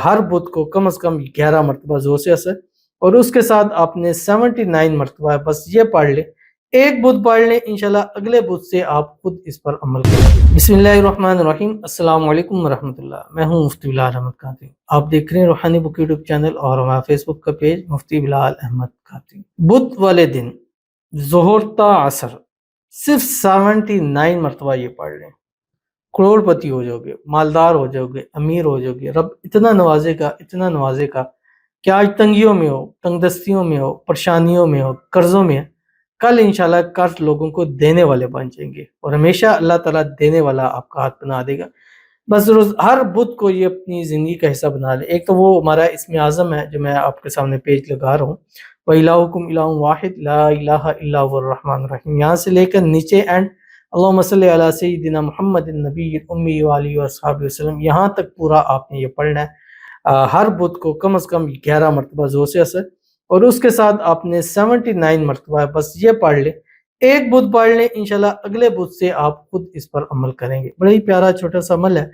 ہر بدھ کو کم از کم 11 مرتبہ زور سے اثر، اور اس کے ساتھ آپ نے 79 مرتبہ بس یہ پڑھ لیں، ایک بدھ پڑھ لیں، انشاءاللہ اگلے بدھ سے آپ خود اس پر عمل کریں گے۔ بسم اللہ الرحمن الرحیم، السلام علیکم ورحمۃ اللہ، میں ہوں مفتی بلال احمد قادری، آپ دیکھ رہے ہیں روحانی بک یوٹیوب چینل اور ہمارا فیس بک کا پیج مفتی بلال احمد قادری۔ بدھ والے دن ظہر تا عصر صرف 79 مرتبہ یہ پڑھ لیں، کروڑ پتی ہو جاؤ گے، مالدار ہو جاؤ گے، امیر ہو جاؤ گے، رب اتنا نوازے گا، اتنا نوازے گا کہ آج تنگیوں میں ہو، تنگ دستیوں میں ہو، پریشانیوں میں ہو، قرضوں میں، کل انشاءاللہ قرض لوگوں کو دینے والے بن جائیں گے، اور ہمیشہ اللہ تعالیٰ دینے والا آپ کا ہاتھ بنا دے گا۔ بس ہر بدھ کو یہ اپنی زندگی کا حصہ بنا لے۔ ایک تو وہ ہمارا اسم اعظم ہے جو میں آپ کے سامنے پیج لگا رہا ہوں، وَإِلَٰهُكُمْ إِلَٰهٌ وَاحِدٌ لَا إِلَٰهَ إِلَّا هُوَ الرَّحْمَٰنُ الرَّحِيمُ، یہاں سے لے کر نیچے اینڈ اللہم صلی علی سیدنا محمد النبی الامی وآلہ وصحبہ وسلم، یہاں تک پورا آپ نے یہ پڑھنا ہے۔ ہر بدھ کو کم از کم 11 مرتبہ زور سے اثر، اور اس کے ساتھ آپ نے 79 مرتبہ بس یہ پڑھ لیں، ایک بدھ پڑھ لیں، انشاءاللہ اگلے بدھ سے آپ خود اس پر عمل کریں گے۔ بڑا ہی پیارا چھوٹا سا عمل ہے،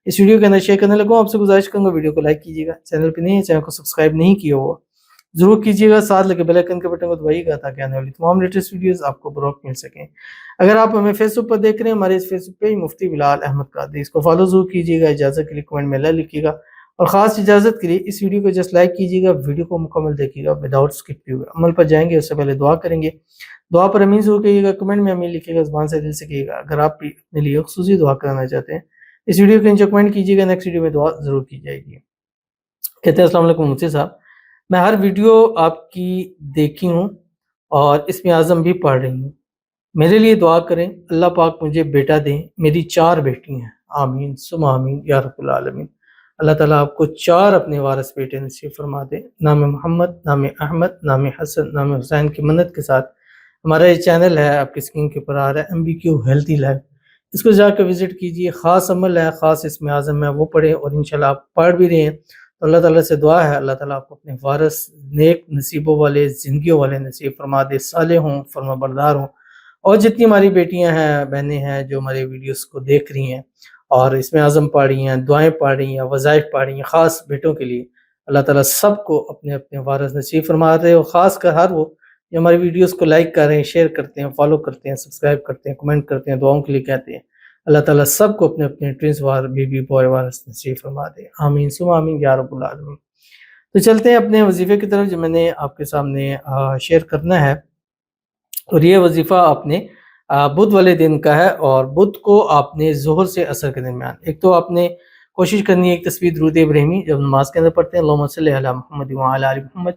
اس ویڈیو کے اندر شیئر کرنے لگوں۔ آپ سے گزارش کروں گا ویڈیو کو لائک کیجیے گا، چینل پہ نہیں ہے چینل کو سبسکرائب نہیں کیا ہوا ضرور کیجیے گا، ساتھ لگے بیل آئیکن کے بٹن کو دبائیے گا تاکہ آنے والی تمام لیٹسٹ ویڈیوز آپ کو بروقت مل سکیں۔ اگر آپ ہمیں فیس بک پر دیکھ رہے ہیں، ہمارے اس فیس بک پیج مفتی بلال احمد قادری، اس کو فالو ضرور کیجیے گا، اجازت کے لیے کمنٹ میں اللہ لکھیے گا، اور خاص اجازت کے لیے اس ویڈیو کو جسٹ لائک کیجیے گا، ویڈیو کو مکمل دیکھیے گا وداؤٹ اسکپ کیے ہوئے۔ عمل پر جائیں گے اس سے پہلے دعا کریں گے، دعا پر امین ضرور کہیے گا، کمنٹ میں امین لکھیے گا، زبان سے دل سے کہیے گا۔ اگر آپ بھی اپنے لیے خصوصی دعا کرانا چاہتے ہیں، اس ویڈیو کے نیچے کمنٹ کیجیے گا، نیکسٹ ویڈیو میں دعا ضرور کی جائے گی۔ کہتے ہیں السلام علیکم مفتی صاحب، میں ہر ویڈیو آپ کی دیکھی ہوں اور اسم اعظم بھی پڑھ رہی ہوں، میرے لیے دعا کریں، اللہ پاک مجھے بیٹا دیں، میری 4 بیٹی ہیں، آمین ثم آمین یا رب العالمین۔ اللہ تعالیٰ آپ کو 4 اپنے وارث بیٹے نصیب فرما دے، نام محمد، نام احمد، نام حسن، نام حسین کی منت کے ساتھ۔ ہمارا یہ چینل ہے آپ کی اسکرین کے اوپر آ رہا ہے، MBQ ہیلتھی لائف، اس کو جا کے وزٹ کیجیے، خاص عمل ہے، خاص اسم اعظم ہے، وہ پڑھیں، اور انشاءاللہ آپ پڑھ بھی رہے ہیں تو اللہ تعالیٰ سے دعا ہے اللہ تعالیٰ آپ کو اپنے وارث نیک نصیبوں والے، زندگیوں والے نصیب فرما دے، صالح ہوں، فرما بردار ہوں۔ اور جتنی ہماری بیٹیاں ہیں، بہنیں ہیں جو ہمارے ویڈیوز کو دیکھ رہی ہیں اور اسم اعظم پڑھ رہی ہیں، دعائیں پڑھ رہی ہیں، وظائف پڑھ رہی ہیں، خاص بیٹوں کے لیے اللہ تعالیٰ سب کو اپنے اپنے وارث نصیب فرما دے، اور خاص کر ہر وہ جو ہماری ویڈیوز کو لائک کر رہے ہیں، شیئر کرتے ہیں، فالو کرتے ہیں، سبسکرائب کرتے ہیں، کمنٹ کرتے ہیں، دعاؤں کے لیے کہتے ہیں، اللہ تعالیٰ سب کو اپنے اپنے ٹوینس وار بیوی بوائے وارث نصیب فرما دے، آمین ثم آمین یا رب العالمین۔ تو چلتے ہیں اپنے وظیفے کی طرف جو میں نے آپ کے سامنے شیئر کرنا ہے، اور یہ وظیفہ آپ نے بدھ والے دن کا ہے، اور بدھ کو آپ نے ظہر سے عصر کے درمیان ایک تو آپ نے کوشش کرنی ہے ایک تسبیح درود ابراہیمی جب نماز کے اندر پڑھتے ہیں، اللہم صلی علی محمد وعلی آل محمد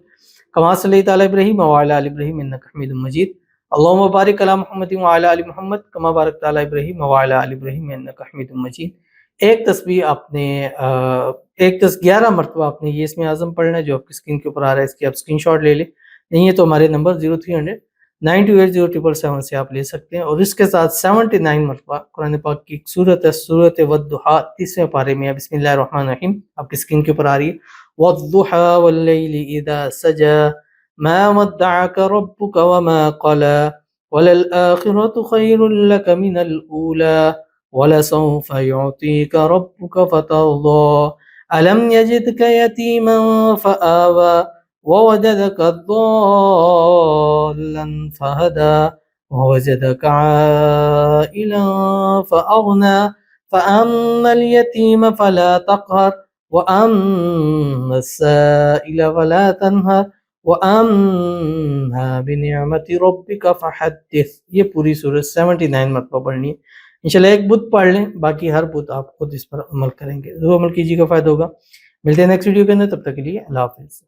کما صلیت علی ابراہیم وعلی آل ابراہیم انک حمید مجید، اللہم بارک علی محمد وعلی آل محمد کما بارکت علی ابراہیم وعلی آل ابراہیم انک حمید مجید۔ ایک تسبیح آپ نے 11 مرتبہ آپ نے یہ اسم اعظم پڑھنا ہے جو آپ کی اسکرین کے اوپر آ رہا ہے، اس کی آپ اسکرین شاٹ لے لیں، نہیں ہے تو ہمارے نمبر 0300 9280777 سے آپ لے سکتے ہیں، اور اس کے ساتھ 79 مرتبہ قرآن پاک کی ایک سورت ہے، سورت والضحیٰ، 30ویں پارے میں ہے، بسم اللہ الرحمن الرحیم، آپ کی اسکرین کے اوپر آ رہی ہے، والضحیٰ واللیل اذا سجا ما ودعک ربک وما قلا وللآخرة خیر لک من الأولی ولسوف يعطيك ربك فترضى ألم يجدك يتيما فآوى ووجدك ضالا فهدى ووجدك عائلا فأغنى فأما اليتيم فلا تقهر وأما السائل فلا تنهر وَأَمَّا بِنِعْمَةِ رَبِّكَ فَحَدِّثْ۔ یہ پوری سورت 79 مرتبہ پڑھنی ہے، انشاءاللہ ایک بدھ پڑھ لیں، باقی ہر بدھ آپ خود اس پر عمل کریں گے، ضرور عمل کیجیے گا، فائدہ ہوگا۔ ملتے ہیں نیکسٹ ویڈیو کے اندر، تب تک کے لیے اللہ حافظ۔